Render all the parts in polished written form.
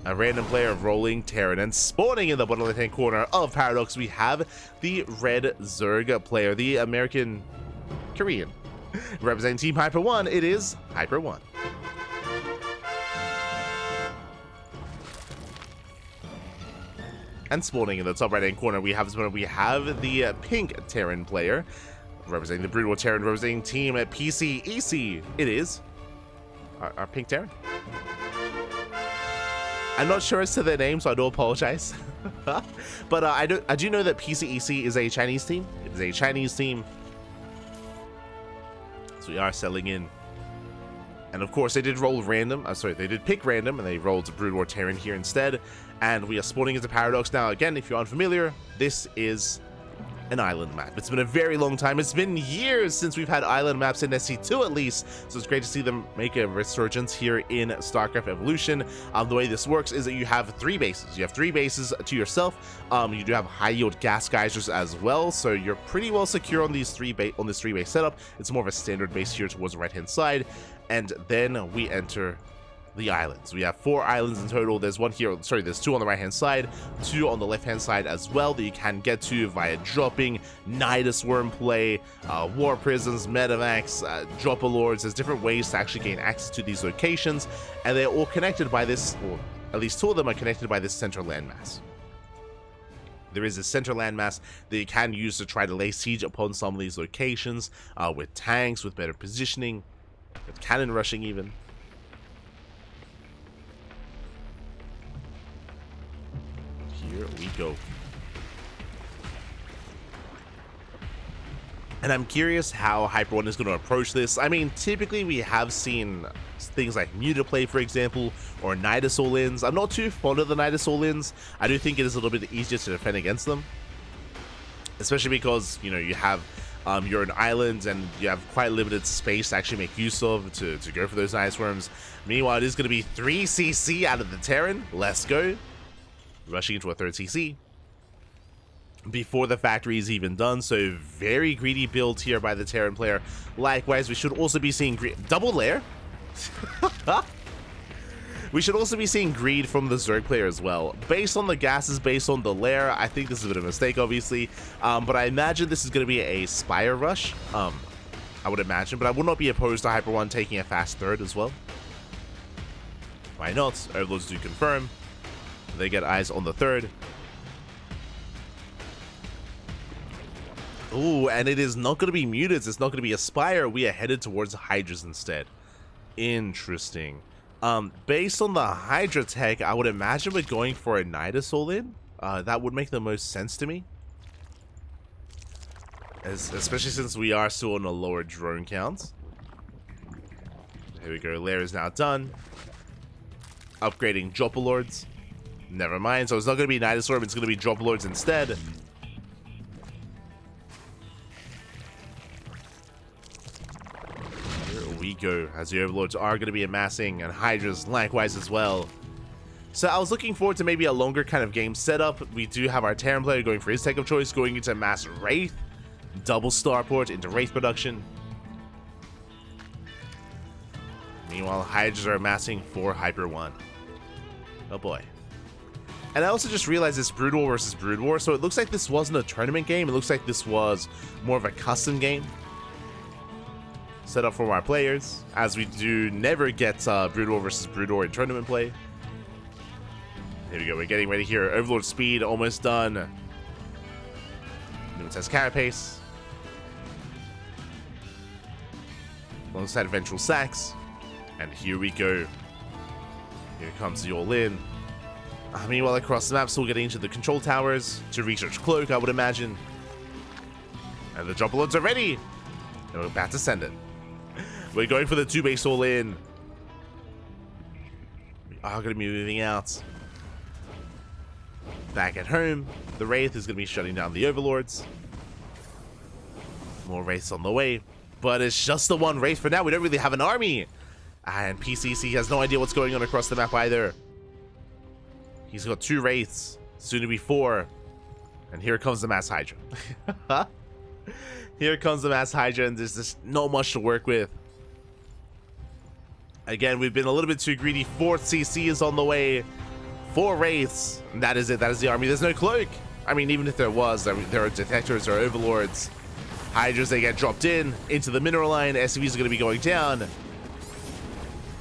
a random player rolling Terran, and spawning in the bottom left-hand corner of Paradox, we have the red Zerg player, the American Korean. Representing Team HyperONE, it is HyperONE. And spawning in the top right-hand corner, we have the pink Terran player, representing the Brood War Terran, representing Team PCEC. It is our pink Terran. I'm not sure as to their name, so I do apologize. But I do know that PCEC is a Chinese team. It is a Chinese team. So we are selling in. And of course, they did roll random. They did pick random, and they rolled Brood War Terran here instead. And we are spawning into Paradox. Now, again, if you're unfamiliar, this is an island map. It's been a very long time. It's been years since we've had island maps in SC2 at least, so it's great to see them make a resurgence here in StarCraft Evolution. The way this works is that you have 3 bases. You have 3 bases to yourself. You do have high yield gas geysers as well, so you're pretty well secure on these this 3 base setup. It's more of a standard base here towards the right hand side, and then we enter the islands. We have 4 islands in total. There's one here, there's 2 on the right hand side, 2 on the left hand side as well that you can get to via dropping, Nidus Worm play, War Prisons, Medivacs, Dropper Lords. There's different ways to actually gain access to these locations, and they're all connected by this, or at least 2 of them are connected by this central landmass. There is a center landmass that you can use to try to lay siege upon some of these locations, with tanks, with better positioning, with cannon rushing even. Here we go. And I'm curious how HyperONE is going to approach this. I mean, typically we have seen things like Mutaplay, for example, or Nidus all-ins. I'm not too fond of the Nidus all-ins. I do think it is a little bit easier to defend against them, especially because, you know, you have you're an island and you have quite limited space to actually make use of to go for those Nidus Worms. Meanwhile, it is going to be 3 CC out of the Terran. Let's go. Rushing into a 3rd CC before the factory is even done, so very greedy build here by the Terran player. Likewise, we should also be seeing double lair. We should also be seeing greed from the Zerg player as well. Based on the gases, based on the lair, I think this is a bit of a mistake, obviously, but I imagine this is going to be a Spire rush. I would imagine, but I would not be opposed to HyperONE taking a fast 3rd as well. Why not? Overlords do confirm. They get eyes on the 3rd. Ooh, and it is not going to be Mutants. It's not going to be Aspire. We are headed towards Hydras instead. Interesting. Based on the Hydra tech, I would imagine we're going for a Nidus all-in. That would make the most sense to me. Especially since we are still on a lower drone count. Here we go. Lair is now done. Upgrading Dropper Lords. Never mind, so it's not going to be Nidus Orb, it's going to be Dropper Lords instead. Here we go, as the Overlords are going to be amassing, and Hydras likewise as well. So I was looking forward to maybe a longer kind of game setup. We do have our Terran player going for his tech of choice, going into mass Wraith, double Starport into Wraith production. Meanwhile, Hydras are amassing for HyperONE. Oh boy. And I also just realized this Brood War versus Brood War, so it looks like this wasn't a tournament game. It looks like this was more of a custom game set up for our players, as we do never get Brood War versus Brood War in tournament play. Here we go, we're getting ready here. Overlord speed almost done. New test Carapace. Alongside Ventral Sacks. And here we go. Here comes the all-in. Meanwhile, across the map, still getting into the control towers to research Cloak, I would imagine. And the Dropper Lords are ready. And we're about to send it. We're going for the 2 base all-in. We are going to be moving out. Back at home, the Wraith is going to be shutting down the Overlords. More Wraiths on the way. But it's just the 1 Wraith for now. We don't really have an army. And PCC has no idea what's going on across the map either. He's got 2 Wraiths, soon to be 4. And here comes the Mass Hydra. Here comes the Mass Hydra, and there's just not much to work with. Again, we've been a little bit too greedy. 4th CC is on the way. 4 Wraiths. That is it. That is the army. There's no cloak. I mean, even if there was, I mean, there are detectors, there are overlords. Hydras, they get dropped into the mineral line. SCVs are going to be going down.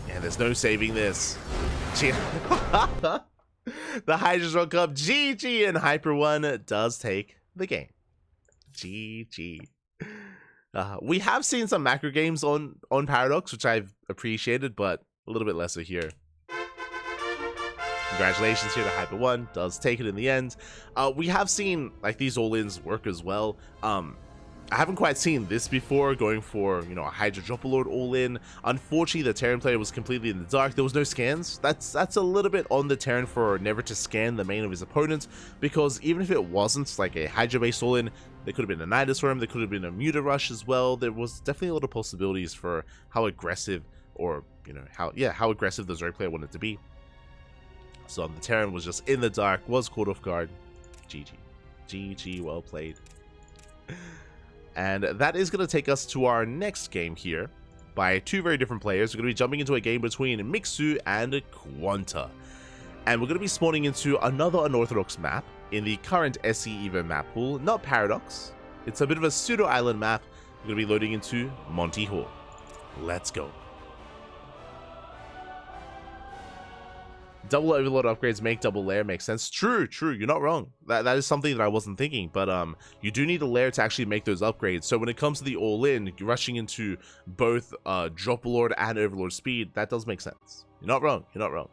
And there's no saving this. The Hydras rock up. GG, and HyperONE does take the game. GG. We have seen some macro games on Paradox, which I've appreciated, but a little bit lesser here. Congratulations here to HyperONE, does take it in the end. We have seen like these all-ins work as well. I haven't quite seen this before, going for, you know, a Hydra Dropper all-in. Unfortunately, the Terran player was completely in the dark. There was no scans. That's a little bit on the Terran for never to scan the main of his opponent, because even if it wasn't like a Hydra-based all-in, there could have been a Nidus for him, there could have been a Muta Rush as well. There was definitely a lot of possibilities for how aggressive, or, you know, how aggressive the Zerg player wanted to be. So the Terran was just in the dark, was caught off guard. GG. GG, well played. And that is going to take us to our next game here by 2 very different players. We're going to be jumping into a game between Mixu and Quanta. And we're going to be spawning into another unorthodox map in the current SE EVO map pool, not Paradox. It's a bit of a pseudo-island map. We're going to be loading into Monty Hall. Let's go. Double overlord upgrades make double lair, makes sense. True, you're not wrong. That is something that I wasn't thinking, but you do need a lair to actually make those upgrades. So when it comes to the all-in, rushing into both Dropper Lord and Overlord speed, that does make sense. You're not wrong, you're not wrong.